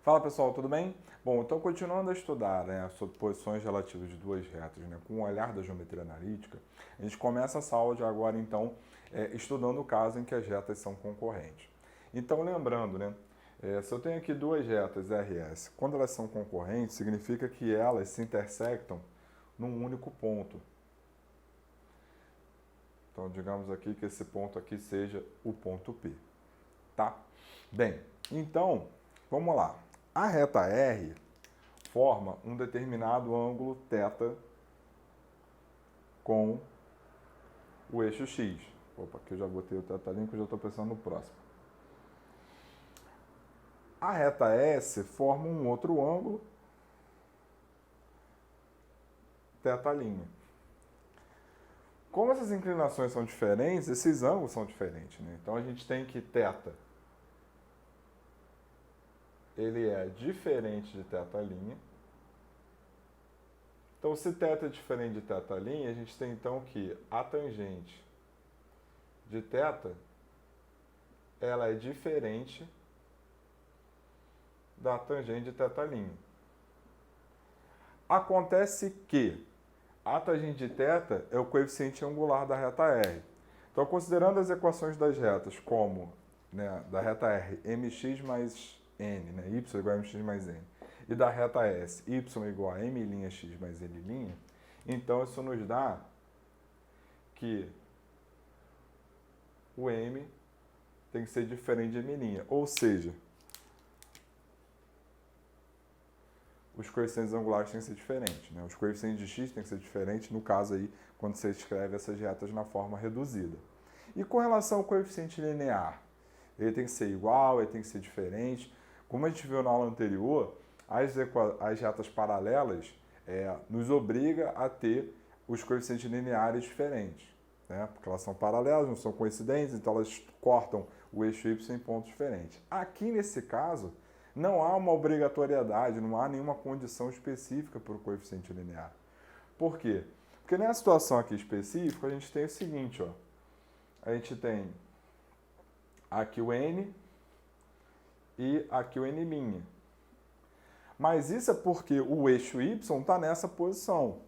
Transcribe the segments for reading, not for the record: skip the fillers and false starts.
Fala pessoal, tudo bem? Bom, então continuando a estudar as superposições relativas de duas retas, com o olhar da geometria analítica, a gente começa essa aula de agora então estudando o caso em que as retas são concorrentes. Então lembrando, se eu tenho aqui duas retas RS, quando elas são concorrentes, significa que elas se intersectam num único ponto. Então digamos aqui que esse ponto aqui seja o ponto P, tá? Bem, então vamos lá. A reta R forma um determinado ângulo θ com o eixo X. Opa, aqui eu já botei o θ' que eu já estou pensando no próximo. A reta S forma um outro ângulo θ'L. Como essas inclinações são diferentes, esses ângulos são diferentes, Então a gente tem que θ ele é diferente de θ'L. Então, se θ é diferente de θ'L, a gente tem então que a tangente de θ ela é diferente da tangente de θ'L. Acontece que a tangente de θ é o coeficiente angular da reta R. Então, considerando as equações das retas como da reta R, mx mais n, y igual a mx mais n, e da reta S, y igual a m'x mais n', então isso nos dá que o m tem que ser diferente de m', ou seja, os coeficientes angulares têm que ser diferentes. Os coeficientes de x têm que ser diferentes, no caso aí, quando você escreve essas retas na forma reduzida. E com relação ao coeficiente linear, ele tem que ser igual, ele tem que ser diferente. Como a gente viu na aula anterior, as retas paralelas nos obriga a ter os coeficientes lineares diferentes, porque elas são paralelas, não são coincidentes, então elas cortam o eixo y em pontos diferentes. Aqui nesse caso, não há uma obrigatoriedade, não há nenhuma condição específica para o coeficiente linear. Por quê? Porque nessa situação aqui específica, a gente tem o seguinte, a gente tem aqui o n e aqui o n'. Mas isso é porque o eixo y está nessa posição.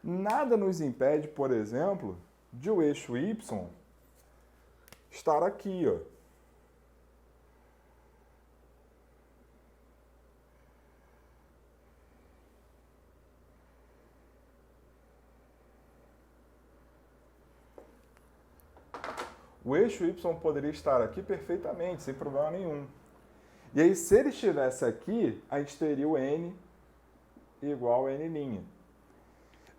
Nada nos impede, por exemplo, de o eixo y estar aqui, O eixo y poderia estar aqui perfeitamente, sem problema nenhum. E aí, se ele estivesse aqui, a gente teria o n igual a n'.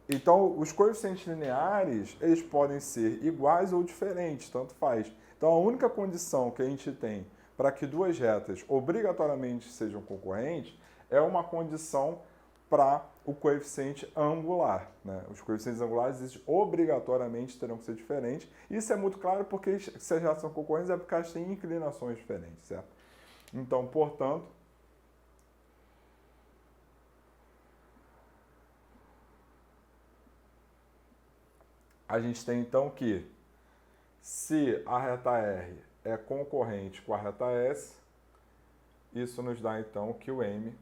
Então, os coeficientes lineares, eles podem ser iguais ou diferentes, tanto faz. Então, a única condição que a gente tem para que duas retas obrigatoriamente sejam concorrentes é uma condição para o coeficiente angular. Os coeficientes angulares eles obrigatoriamente terão que ser diferentes. Isso é muito claro porque se as retas são concorrentes é porque elas têm inclinações diferentes, certo? Então, portanto, a gente tem então que se a reta R é concorrente com a reta S, isso nos dá então que o m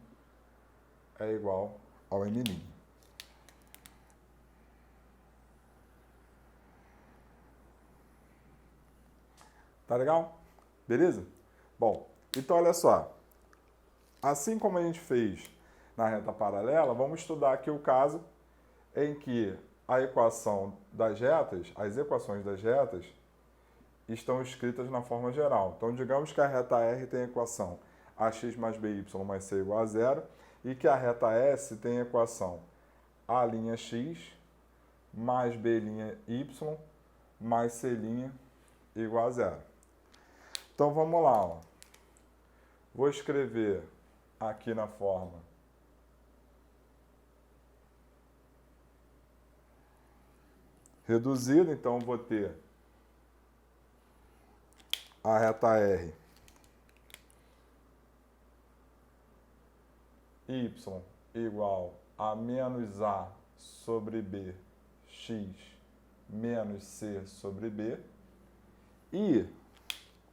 é igual ao n'. Tá legal? Beleza? Bom, então olha só. Assim como a gente fez na reta paralela, vamos estudar aqui o caso em que a equação das retas, as equações das retas, estão escritas na forma geral. Então, digamos que a reta R tem a equação ax mais by mais c igual a zero e que a reta S tem a equação a'x mais b'y mais c' igual a zero. Então, vamos lá. Vou escrever aqui na forma reduzida, então vou ter a reta R y igual a menos a sobre b x menos c sobre b e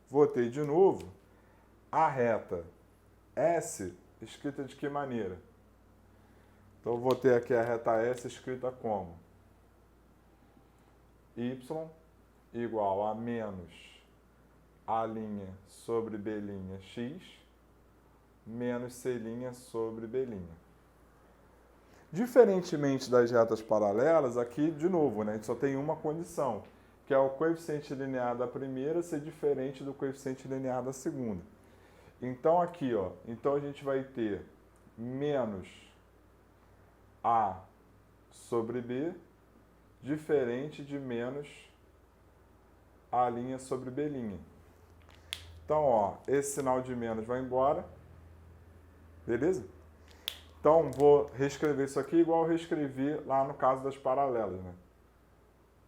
vou ter de novo a reta S escrita de que maneira? Então, eu vou ter aqui a reta S escrita como y igual a menos A' sobre B' x menos C' sobre B'. Diferentemente das retas paralelas, aqui, de novo, né, a gente só tem uma condição, que é o coeficiente linear da primeira ser diferente do coeficiente linear da segunda. Então, aqui, ó, então a gente vai ter menos A sobre B diferente de menos A' sobre B'. Então, ó, esse sinal de menos vai embora, beleza? Então, vou reescrever isso aqui igual eu reescrevi lá no caso das paralelas, né?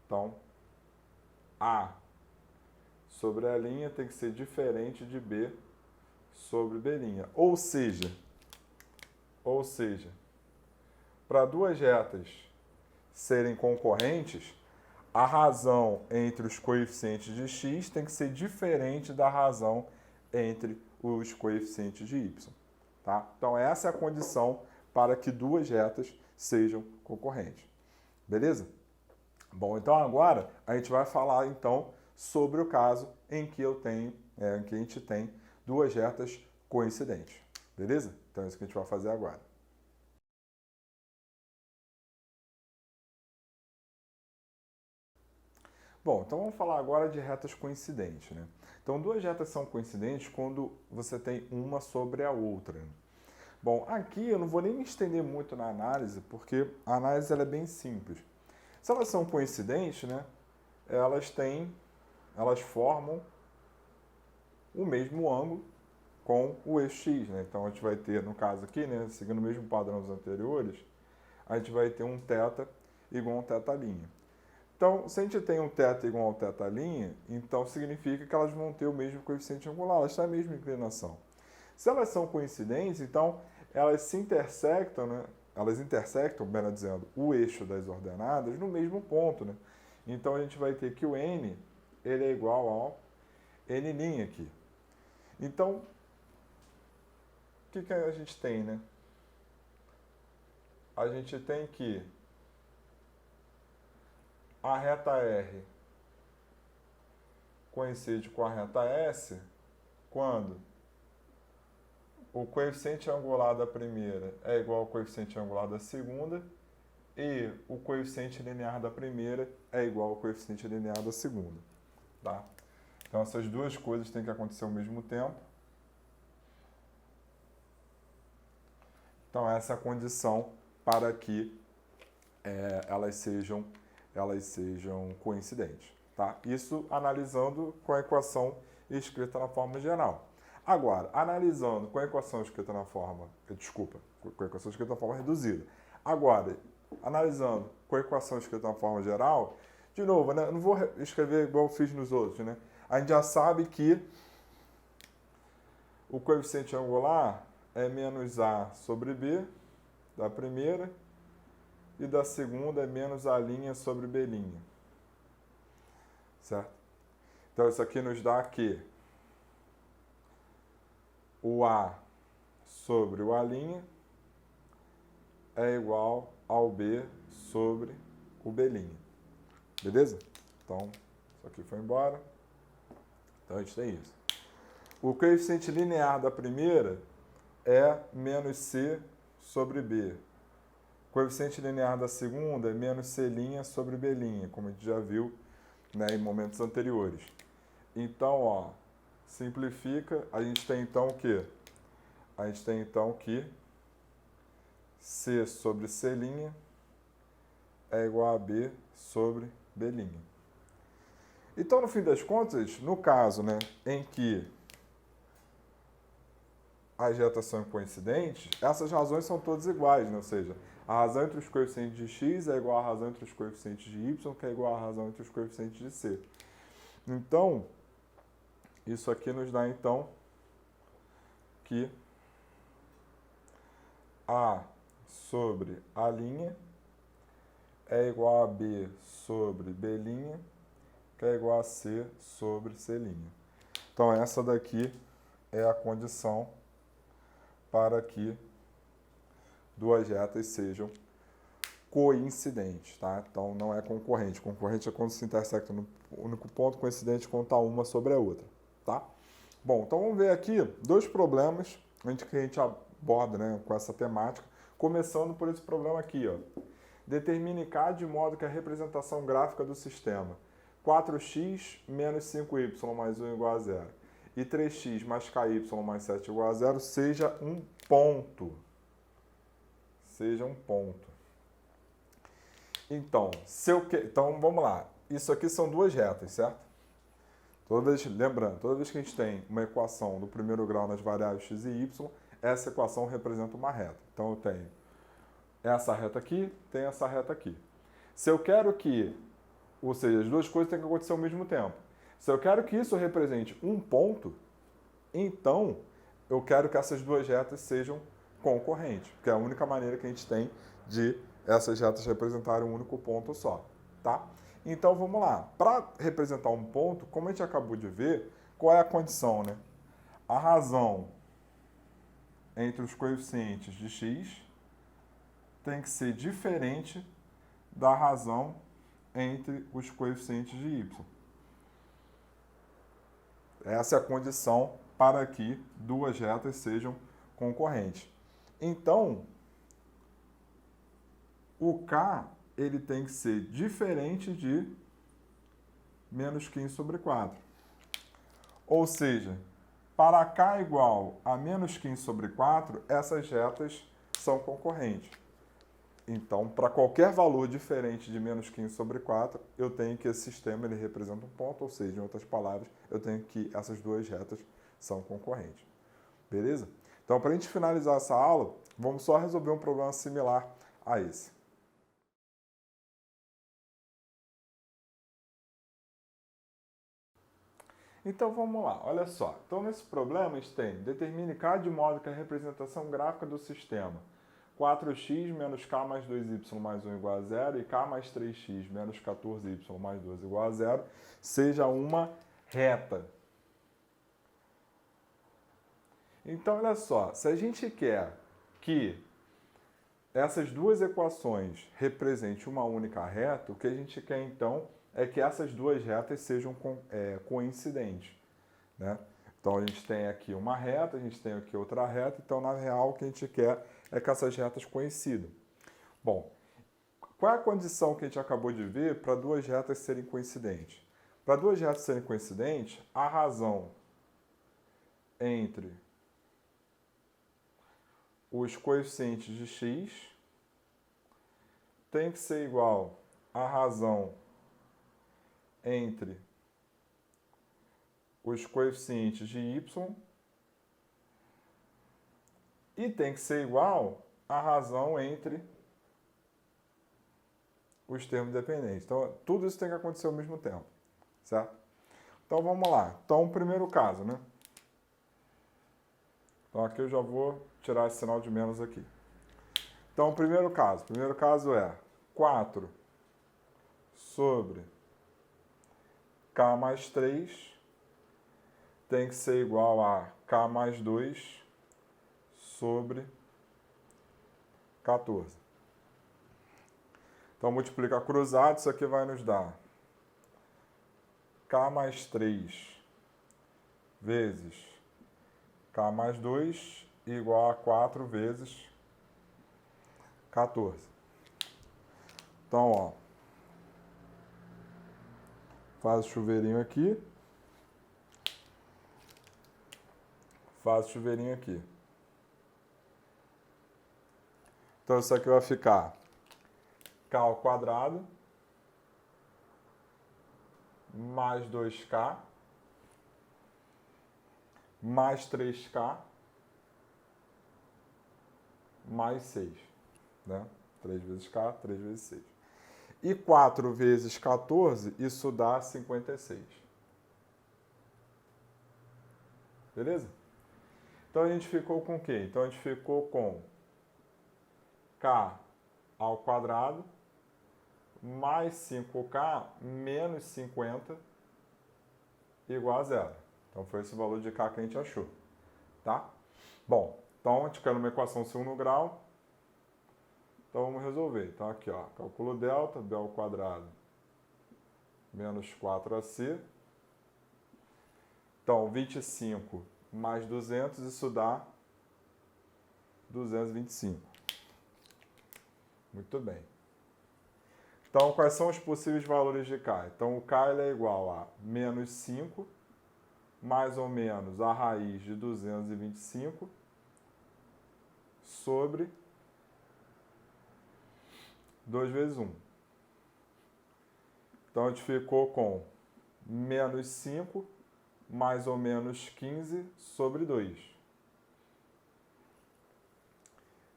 Então, A sobre A' tem que ser diferente de B sobre B'. Ou seja, para duas retas serem concorrentes, a razão entre os coeficientes de x tem que ser diferente da razão entre os coeficientes de y. Tá? Então, essa é a condição para que duas retas sejam concorrentes. Beleza? Bom, então agora a gente vai falar então sobre o caso em que em que a gente tem duas retas coincidentes. Beleza? Então é isso que a gente vai fazer agora. Bom, então vamos falar agora de retas coincidentes, né? Então, duas retas são coincidentes quando você tem uma sobre a outra. Bom, aqui eu não vou nem me estender muito na análise, porque a análise ela é bem simples. Se elas são coincidentes, né, elas formam o mesmo ângulo com o eixo x, né? Então, a gente vai ter, no caso aqui, né, seguindo o mesmo padrão dos anteriores, a gente vai ter um θ igual a um θ'. Então, se a gente tem um θ igual ao θ', então significa que elas vão ter o mesmo coeficiente angular, elas têm a mesma inclinação. Se elas são coincidentes, então elas se intersectam, né? Elas intersectam, melhor dizendo, o eixo das ordenadas no mesmo ponto, né? Então a gente vai ter que o n ele é igual ao n' aqui. Então, o que a gente tem, né? A gente tem que a reta R coincide com a reta S quando o coeficiente angular da primeira é igual ao coeficiente angular da segunda e o coeficiente linear da primeira é igual ao coeficiente linear da segunda. Tá? Então, essas duas coisas têm que acontecer ao mesmo tempo. Então, essa é a condição para que elas sejam coincidentes. Tá? Isso analisando com a equação escrita na forma geral. Agora, analisando com a equação escrita na forma... com a equação escrita na forma reduzida. Agora, analisando com a equação escrita na forma geral, de novo, né, eu não vou escrever igual eu fiz nos outros. Né? A gente já sabe que o coeficiente angular é menos A sobre B, da primeira, e da segunda é menos A' sobre B'. Certo? Então, isso aqui nos dá que o A sobre o A' é igual ao B sobre o B'. Beleza? Então, isso aqui foi embora. Então, a gente tem isso. O coeficiente linear da primeira é menos C sobre B. O coeficiente linear da segunda é menos C' sobre B', como a gente já viu, né, em momentos anteriores. Então, ó, simplifica, a gente tem então o quê? A gente tem então que C sobre C' é igual a B sobre B'. Então, no fim das contas, no caso, né, em que as retas são coincidentes, essas razões são todas iguais, né? Ou seja, a razão entre os coeficientes de x é igual à razão entre os coeficientes de y, que é igual à razão entre os coeficientes de c. Então, isso aqui nos dá, então, que A sobre A' é igual a B sobre B', que é igual a C sobre C'. Então, essa daqui é a condição para que duas retas sejam coincidentes, tá? Então não é concorrente. Concorrente é quando se intersecta no único ponto, coincidente quando está uma sobre a outra, tá? Bom, então vamos ver aqui dois problemas que a gente aborda, né, com essa temática, começando por esse problema aqui, ó. Determine K de modo que a representação gráfica do sistema 4x menos 5y mais 1 igual a 0 e 3x mais ky mais 7 igual a 0 seja um ponto. Seja um ponto. Então, então vamos lá. Isso aqui são duas retas, certo? Lembrando, toda vez que a gente tem uma equação do primeiro grau nas variáveis x e y, essa equação representa uma reta. Então eu tenho essa reta aqui, tem essa reta aqui. Se eu quero que, ou seja, as duas coisas têm que acontecer ao mesmo tempo. Se eu quero que isso represente um ponto, então eu quero que essas duas retas sejam concorrentes, porque é a única maneira que a gente tem de essas retas representarem um único ponto só, tá? Então vamos lá. Para representar um ponto, como a gente acabou de ver, qual é a condição, né? A razão entre os coeficientes de x tem que ser diferente da razão entre os coeficientes de y. Essa é a condição para que duas retas sejam concorrentes. Então, o k ele tem que ser diferente de menos 15 sobre 4. Ou seja, para k igual a menos 15 sobre 4, essas retas são concorrentes. Então, para qualquer valor diferente de menos 15 sobre 4, eu tenho que esse sistema ele representa um ponto, ou seja, em outras palavras, eu tenho que essas duas retas são concorrentes. Beleza? Então, para a gente finalizar essa aula, vamos só resolver um problema similar a esse. Então vamos lá, olha só. Então nesse problema a gente tem determine K de modo que a representação gráfica do sistema 4x menos K mais 2y mais 1 igual a 0 e K mais 3x menos 14y mais 2 igual a 0 seja uma reta. Então olha só, se a gente quer que essas duas equações representem uma única reta, o que a gente quer então é que essas duas retas sejam coincidentes, né? Então a gente tem aqui uma reta, a gente tem aqui outra reta, então na real o que a gente quer é que essas retas coincidam. Bom, qual é a condição que a gente acabou de ver para duas retas serem coincidentes? Para duas retas serem coincidentes, a razão entre os coeficientes de x tem que ser igual à razão entre os coeficientes de y e tem que ser igual à razão entre os termos dependentes. Então, tudo isso tem que acontecer ao mesmo tempo, certo? Então, vamos lá. Então, o primeiro caso, né? Então, aqui eu já vou tirar esse sinal de menos aqui. Então, o primeiro caso é 4 sobre K mais 3 tem que ser igual a K mais 2 sobre 14. Então, multiplicar cruzado, isso aqui vai nos dar K mais 3 vezes K mais 2 igual a 4 vezes 14. Então, ó, faz o chuveirinho aqui. Faz o chuveirinho aqui. Então, isso aqui vai ficar K ao quadrado mais 2K mais 3K mais 6. Né? 3 vezes K, 3 vezes 6. E 4 vezes 14, isso dá 56. Beleza? Então, a gente ficou com o quê? Então, a gente ficou com K ao quadrado mais 5K menos 50 igual a 0. Então, foi esse valor de K que a gente achou. Tá? Bom, então a gente quer uma equação segundo grau. Então vamos resolver. Então aqui, ó, calculo delta, b ao quadrado menos 4ac. Então 25 mais 200, isso dá 225. Muito bem. Então, quais são os possíveis valores de K? Então, o K ele é igual a menos 5, mais ou menos a raiz de 225, sobre 2 vezes 1. Então, a gente ficou com menos 5, mais ou menos 15, sobre 2.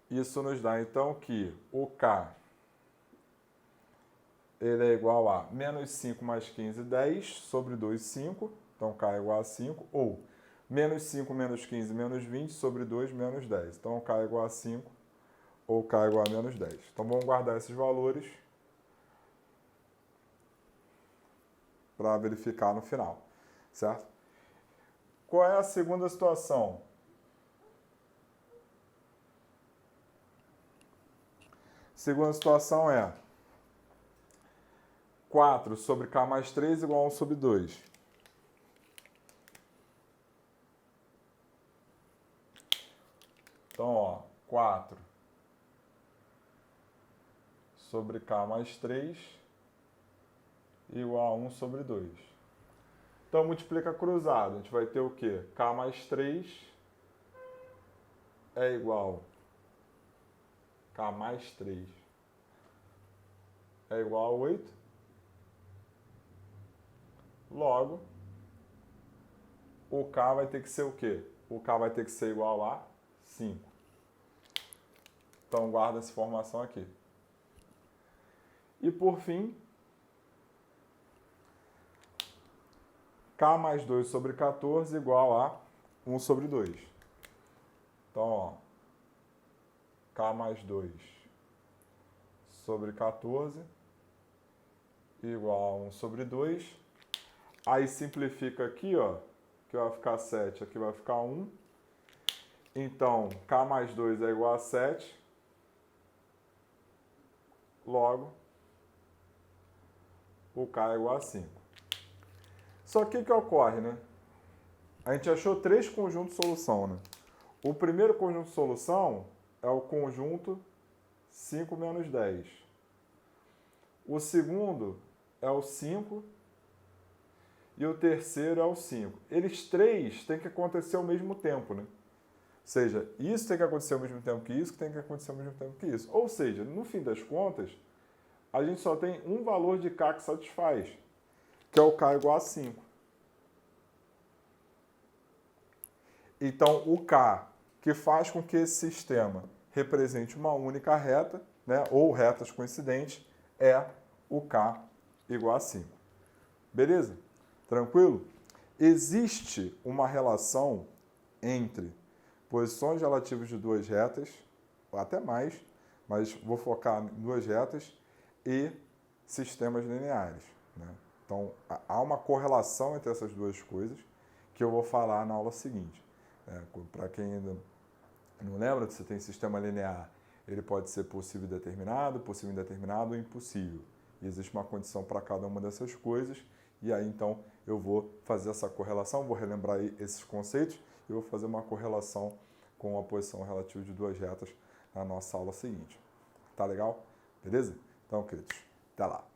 Isso nos dá, então, que o K ele é igual a menos 5 mais 15, 10, sobre 2, 5. Então, K é igual a 5. Ou menos 5 menos 15, menos 20, sobre 2, menos 10. Então, K é igual a 5, ou K é igual a menos 10. Então, vamos guardar esses valores para verificar no final, certo? Qual é a segunda situação? Segunda situação é 4 sobre K mais 3 igual a 1 sobre 2. Então, ó, 4 sobre K mais 3 igual a 1 sobre 2. Então, multiplica cruzado. A gente vai ter o quê? K mais 3 é igual K mais 3 é igual a 8. Logo, o K vai ter que ser o quê? O K vai ter que ser igual a 5. Então, guarda essa informação aqui. E, por fim, K mais 2 sobre 14 igual a 1 sobre 2. Então, ó, K mais 2 sobre 14 igual a 1 sobre 2. Aí simplifica aqui, ó, que vai ficar 7, aqui vai ficar 1. Então, K mais 2 é igual a 7. Logo, o K é igual a 5. Só que o que ocorre, né? A gente achou 3 conjuntos de solução, né? O primeiro conjunto de solução é o conjunto 5 menos 10. O segundo é o 5 e o terceiro é o 5. Eles três têm que acontecer ao mesmo tempo, né? Ou seja, isso tem que acontecer ao mesmo tempo que isso, que tem que acontecer ao mesmo tempo que isso. Ou seja, no fim das contas, a gente só tem um valor de K que satisfaz, que é o K igual a 5. Então, o K que faz com que esse sistema represente uma única reta, né, ou retas coincidentes, é o K igual a 5. Beleza? Tranquilo? Existe uma relação entre posições relativas de duas retas, ou até mais, mas vou focar em duas retas, e sistemas lineares, né? Então, há uma correlação entre essas duas coisas que eu vou falar na aula seguinte. Para quem ainda não lembra, você tem sistema linear, ele pode ser possível e determinado ou impossível. E existe uma condição para cada uma dessas coisas, e aí então eu vou fazer essa correlação, vou relembrar aí esses conceitos e vou fazer uma correlação com a posição relativa de duas retas na nossa aula seguinte. Tá legal? Beleza? Então, queridos, até lá.